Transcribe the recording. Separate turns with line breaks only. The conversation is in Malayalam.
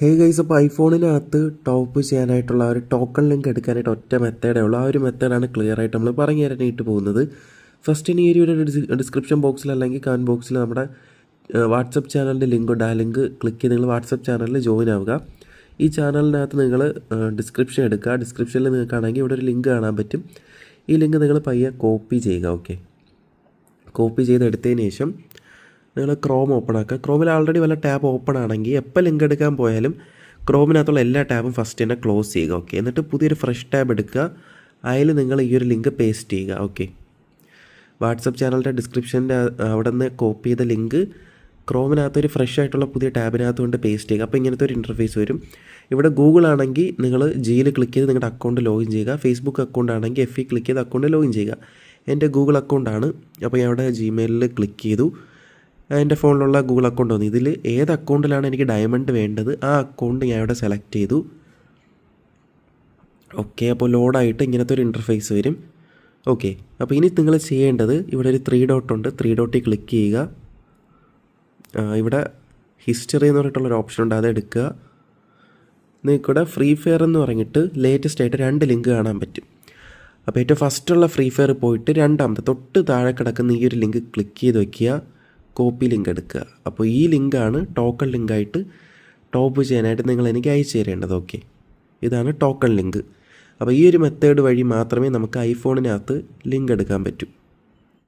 ഹേ ഗൈസ്, അപ്പോൾ ഐഫോണിനകത്ത് ടോപ്പ് ചെയ്യാനായിട്ടുള്ള ഒരു ടോക്കൺ ലിങ്ക് എടുക്കാനായിട്ട് ഒറ്റ മെത്തേഡേ ഉള്ളൂ. ആ ഒരു മെത്തേഡാണ് ക്ലിയർ ആയിട്ട് നമ്മൾ പറഞ്ഞു തരാനായിട്ട് പോകുന്നത്. ഫസ്റ്റ് ഇനി ഈ ഒരു ഡിസ്ക്രിപ്ഷൻ ബോക്സിൽ അല്ലെങ്കിൽ കമൻറ്റ് ബോക്സിൽ നമ്മുടെ വാട്സപ്പ് ചാനലിൻ്റെ ലിങ്ക് ഉണ്ട്. ആ ലിങ്ക് ക്ലിക്ക് ചെയ്ത് നിങ്ങൾ വാട്സപ്പ് ചാനലിൽ ജോയിൻ ആവുക. ഈ ചാനലിനകത്ത് നിങ്ങൾ ഡിസ്ക്രിപ്ഷൻ എടുക്കുക. ഡിസ്ക്രിപ്ഷനിൽ നിങ്ങൾക്കാണെങ്കിൽ ഇവിടെ ഒരു ലിങ്ക് കാണാൻ പറ്റും. ഈ ലിങ്ക് നിങ്ങൾ പയ്യെ കോപ്പി ചെയ്യുക. ഓക്കെ, കോപ്പി ചെയ്തെടുത്തതിന് ശേഷം നിങ്ങൾ ക്രോം ഓപ്പൺ ആക്കുക. ക്രോമിൽ ആൾറെഡി വല്ല ടാബ് ഓപ്പൺ ആണെങ്കിൽ എപ്പോൾ ലിങ്ക് എടുക്കാൻ പോയാലും ക്രോമിനകത്തുള്ള എല്ലാ ടാബും ഫസ്റ്റ് തന്നെ ക്ലോസ് ചെയ്യുക. ഓക്കെ, എന്നിട്ട് പുതിയൊരു ഫ്രഷ് ടാബ് എടുക്കുക. അതിൽ നിങ്ങൾ ഈ ഒരു ലിങ്ക് പേസ്റ്റ് ചെയ്യുക. ഓക്കെ, വാട്സപ്പ് ചാനലിൻ്റെ ഡിസ്ക്രിപ്ഷൻ്റെ അവിടെ നിന്ന് കോപ്പി ചെയ്ത ലിങ്ക് ക്രോമിനകത്തൊരു ഫ്രഷ് ആയിട്ടുള്ള പുതിയ ടാബിനകത്ത് കൊണ്ട് പേസ്റ്റ് ചെയ്യുക. അപ്പോൾ ഇങ്ങനത്തെ ഒരു ഇൻ്റർഫേസ് വരും. ഇവിടെ ഗൂഗിൾ ആണെങ്കിൽ നിങ്ങൾ ജിയിൽ ക്ലിക്ക് ചെയ്ത് നിങ്ങളുടെ അക്കൗണ്ട് ലോഗിൻ ചെയ്യുക. ഫേസ്ബുക്ക് അക്കൗണ്ട് ആണെങ്കിൽ FE ക്ലിക്ക് ചെയ്ത് അക്കൗണ്ട് ലോഗിൻ ചെയ്യുക. എൻ്റെ ഗൂഗിൾ അക്കൗണ്ടാണ്. അപ്പോൾ ഞാൻ അവിടെ ജിമെയിലിൽ ക്ലിക്ക് ചെയ്തു. എൻ്റെ ഫോണിലുള്ള ഗൂഗിൾ അക്കൗണ്ട് വന്നു. ഇതിൽ ഏത് അക്കൗണ്ടിലാണ് എനിക്ക് ഡയമണ്ട് വേണ്ടത് ആ അക്കൗണ്ട് ഞാൻ ഇവിടെ സെലക്ട് ചെയ്തു. ഓക്കെ, അപ്പോൾ ലോഡായിട്ട് ഇങ്ങനത്തെ ഒരു ഇൻ്റർഫേസ് വരും. ഓക്കെ, അപ്പോൾ ഇനി നിങ്ങൾ ചെയ്യേണ്ടത് ഇവിടെ ഒരു 3 ഡോട്ട് ഉണ്ട്. 3 ഡോട്ടിൽ ക്ലിക്ക് ചെയ്യുക. ഇവിടെ ഹിസ്റ്ററി എന്ന് പറഞ്ഞിട്ടുള്ളൊരു ഓപ്ഷൻ ഉണ്ട്, അത് എടുക്കുക. നിങ്ങൾക്കിവിടെ ഫ്രീ ഫയർ എന്ന് പറഞ്ഞിട്ട് ലേറ്റസ്റ്റ് ആയിട്ട് 2 ലിങ്ക് കാണാൻ പറ്റും. അപ്പോൾ ഏറ്റവും ഫസ്റ്റുള്ള ഫ്രീ ഫയർ പോയിട്ട് രണ്ടാമത്തെ തൊട്ട് താഴെ കിടക്കുന്ന ഈ ഒരു ലിങ്ക് ക്ലിക്ക് ചെയ്ത് വയ്ക്കുക. കോപ്പി ലിങ്ക് എടുക്കുക. അപ്പോൾ ഈ ലിങ്കാണ് ടോക്കൺ ലിങ്കായിട്ട് ടോപ്പ് ചെയ്യാനായിട്ട് നിങ്ങൾ എനിക്ക് അയച്ചു തരേണ്ടത്. ഓക്കെ, ഇതാണ് ടോക്കൺ ലിങ്ക്. അപ്പോൾ ഈ ഒരു മെത്തേഡ് വഴി മാത്രമേ നമുക്ക് ഐഫോണിനകത്ത് ലിങ്ക് എടുക്കാൻ പറ്റൂ.